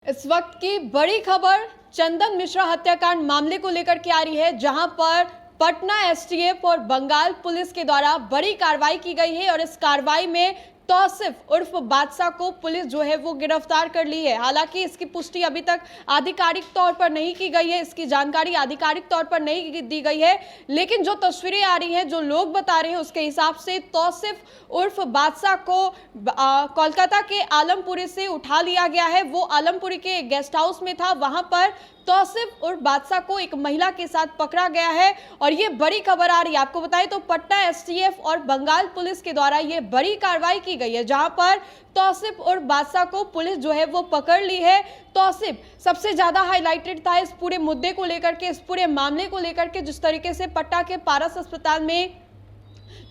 इस वक्त की बड़ी खबर चंदन मिश्रा हत्याकांड मामले को लेकर के आ रही है, जहां पर पटना एसटीएफ और बंगाल पुलिस के द्वारा बड़ी कार्रवाई की गई है और इस कार्रवाई में तौसिफ उर्फ बादशाह को पुलिस जो है वो गिरफ्तार कर ली है। हालांकि इसकी पुष्टि अभी तक आधिकारिक तौर पर नहीं की गई है, इसकी जानकारी आधिकारिक तौर पर नहीं दी गई है, लेकिन जो तस्वीरें आ रही हैं, जो लोग बता रहे हैं, उसके हिसाब से तौसिफ उर्फ बादशाह को कोलकाता के आलमपुरी से उठा लिया गया है। वो आलमपुरी के गेस्ट हाउस में था, वहां पर तौसिफ उर्फ बादशाह को एक महिला के साथ पकड़ा गया है और ये बड़ी खबर आ रही है। आपको बताएं तो पटना एसटीएफ और बंगाल पुलिस के द्वारा ये बड़ी कार्रवाई की गई है, जहां पर तौसिफ उर्फ बादशाह को पुलिस जो है वो पकड़ ली है। तौसिफ सबसे ज्यादा हाईलाइटेड था इस पूरे मुद्दे को लेकर के, इस पूरे मामले को लेकर के। जिस तरीके से पटना के पारस अस्पताल में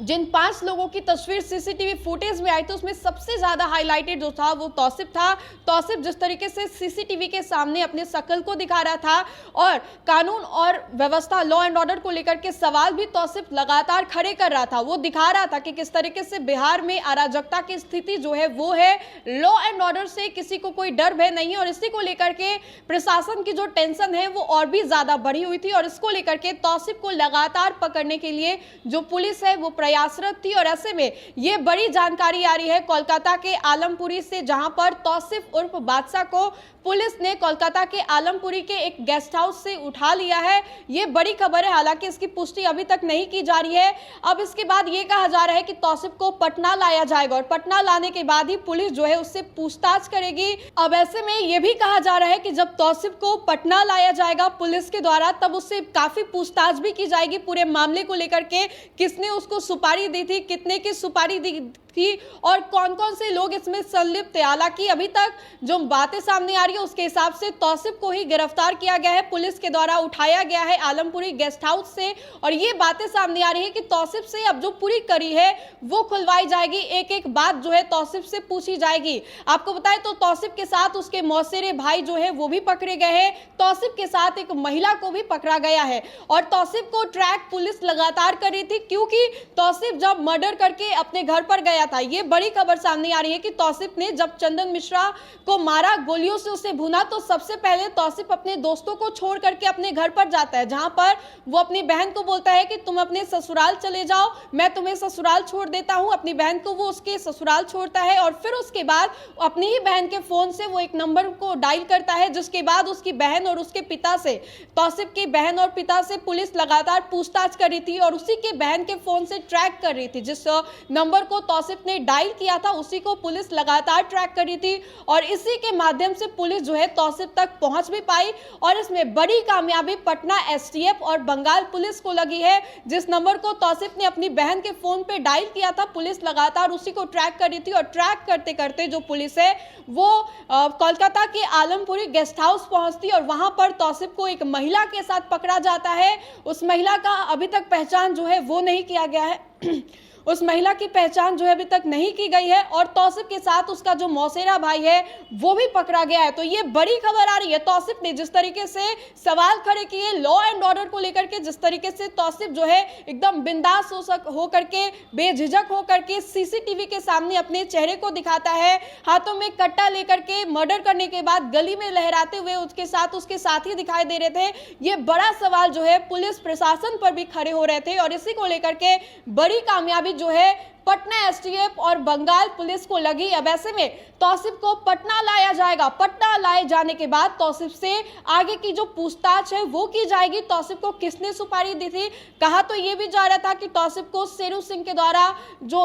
जिन 5 लोगों की तस्वीर सीसीटीवी फुटेज में आई थी, उसमें सबसे ज्यादा हाईलाइटेड जो था वो तौसिफ था। तौसिफ जिस तरीके से सीसीटीवी के सामने अपने शकल को दिखा रहा था और कानून और व्यवस्था, लॉ एंड ऑर्डर को लेकर के सवाल भी तौसिफ लगातार खड़े कर रहा था। वो दिखा रहा था कि किस तरीके से बिहार में अराजकता की स्थिति जो है वो है, लॉ एंड ऑर्डर से किसी को कोई डर भय नहीं है और इसी को लेकर के प्रशासन की जो टेंशन है वो और भी ज्यादा बढ़ी हुई थी और इसको लेकर के तौसिफ को लगातार पकड़ने के लिए जो पुलिस है वो प्रयासरत थी। और ऐसे में ये बड़ी जानकारी आ रही है कोलकाता के आलमपुरी से, जहां पर तौसिफ उर्फ बादशाह को पुलिस ने कोलकाता के आलमपुरी के एक गेस्ट हाउस से उठा लिया है। ये बड़ी खबर है, हालांकि इसकी पुष्टि अभी तक नहीं की जा रही है। अब इसके बाद ये कहा जा रहा है कि तौसिफ को पटना लाया जाएगा और पटना लाने के बाद ही पुलिस जो है उससे पूछताछ करेगी। अब ऐसे में ये भी कहा जा रहा है कि जब तौसिफ को पटना लाया जाएगा पुलिस के द्वारा, तब उससे काफी पूछताछ भी की जाएगी पूरे मामले को लेकर के। किसने उसको सुपारी दी थी, कितने की सुपारी दी थी और कौन कौन से लोग इसमें संलिप्त थे। हालांकि अभी तक जो बातें सामने आ रही है उसके हिसाब से तौसिफ को ही गिरफ्तार किया गया है, पुलिस के द्वारा उठाया गया है आलमपुरी गेस्ट हाउस से और ये बातें सामने आ रही है कि तौसिफ से अब जो पूरी कड़ी है वो खुलवाई जाएगी, एक एक बात जो है तौसिफ से पूछी जाएगी। आपको बताएं तो तौसिफ के साथ उसके मौसेरे भाई जो है वो भी पकड़े गए हैं, तौसिफ के साथ एक महिला को भी पकड़ा गया है और तौसिफ को ट्रैक पुलिस लगातार कर रही थी, क्योंकि तौसिफ जब मर्डर करके अपने घर पर गया था, ये बड़ी खबर सामने आ रही है कि तौसिफ ने जब चंदन मिश्रा को मारा, गोलियों से उसे भुना, तो सबसे पहले तौसिफ अपने दोस्तों को छोड़ करके अपने घर पर जाता है, जहां पर वो अपनी बहन को बोलता है कि तुम अपने ससुराल चले जाओ, मैं तुम्हें ससुराल छोड़ देता हूं। अपनी बहन को वो उसके ससुराल छोड़ता है और फिर उसके बाद अपनी ही बहन के फोन से वो एक नंबर को डायल करता है, जिसके बाद उसकी बहन और उसके पिता से, तौसिफ की बहन और पिता से पुलिस लगातार पूछताछ कर रही थी और उसी के बहन के फोन से ट्रैक कर रही थी। जिस नंबर को तौसिफ ने डायल किया था उसी को पुलिस लगातार ट्रैक कर रही थी और इसी के माध्यम से पुलिस जो है तौसिफ तक पहुंच भी पाई और इसमें बड़ी कामयाबी पटना एसटीएफ और बंगाल पुलिस को लगी है। जिस नंबर को तौसिफ ने अपनी बहन के फोन पे डायल किया था, पुलिस लगातार उसी को ट्रैक कर रही थी और ट्रैक करते करते जो पुलिस है वो कोलकाता के आलमपुरी गेस्ट हाउस पहुंचती और वहां पर तौसिफ को एक महिला के साथ पकड़ा जाता है। उस महिला का अभी तक पहचान जो है वो नहीं किया गया है उस महिला की पहचान जो है अभी तक नहीं की गई है और तौसिफ के साथ उसका जो मौसेरा भाई है वो भी पकड़ा गया है। तो ये बड़ी खबर आ रही है। तौसिफ ने जिस तरीके से सवाल खड़े किए लॉ एंड ऑर्डर को लेकर के, जिस तरीके से तौसिफ जो है एकदम बिंदास हो करके, बेझिझक हो करके सीसीटीवी के सामने अपने चेहरे को दिखाता है, हाथों में कट्टा लेकर के मर्डर करने के बाद गली में लहराते हुए उसके साथी दिखाई दे रहे थे। ये बड़ा सवाल जो है पुलिस प्रशासन पर भी खड़े हो रहे थे और इसी को लेकर के बड़ी कामयाबी जो है पटना एसटीएफ और बंगाल पुलिस को लगी। अब ऐसे में तौसिफ को पटना लाया जाएगा। पटना लाए जाने के बाद तौसिफ से आगे की जो पूछताछ है वो की जाएगी। तौसिफ को किसने सुपारी दी थी, कहा तो ये भी जा रहा था कि तौसिफ को शेरू सिंह के द्वारा जो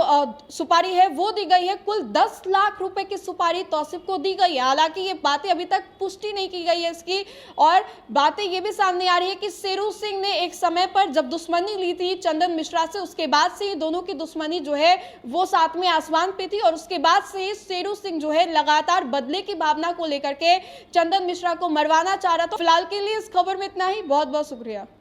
सुपारी है वो दी गई है। कुल 10 लाख रुपए की सुपारी तौसिफ को दी गई है। हालांकि ये बातें अभी तक पुष्टि नहीं की गई है इसकी, और बातें ये भी सामने आ रही है कि शेरू सिंह ने एक समय पर जब दुश्मनी ली थी चंदन मिश्रा से, उसके बाद से ये दोनों की दुश्मनी जो है वो साथ में आसमान पे थी और उसके बाद से शेरू सिंह जो है लगातार बदले की भावना को लेकर के चंदन मिश्रा को मरवाना चाह रहा था। तो फिलहाल के लिए इस खबर में इतना ही। बहुत बहुत शुक्रिया।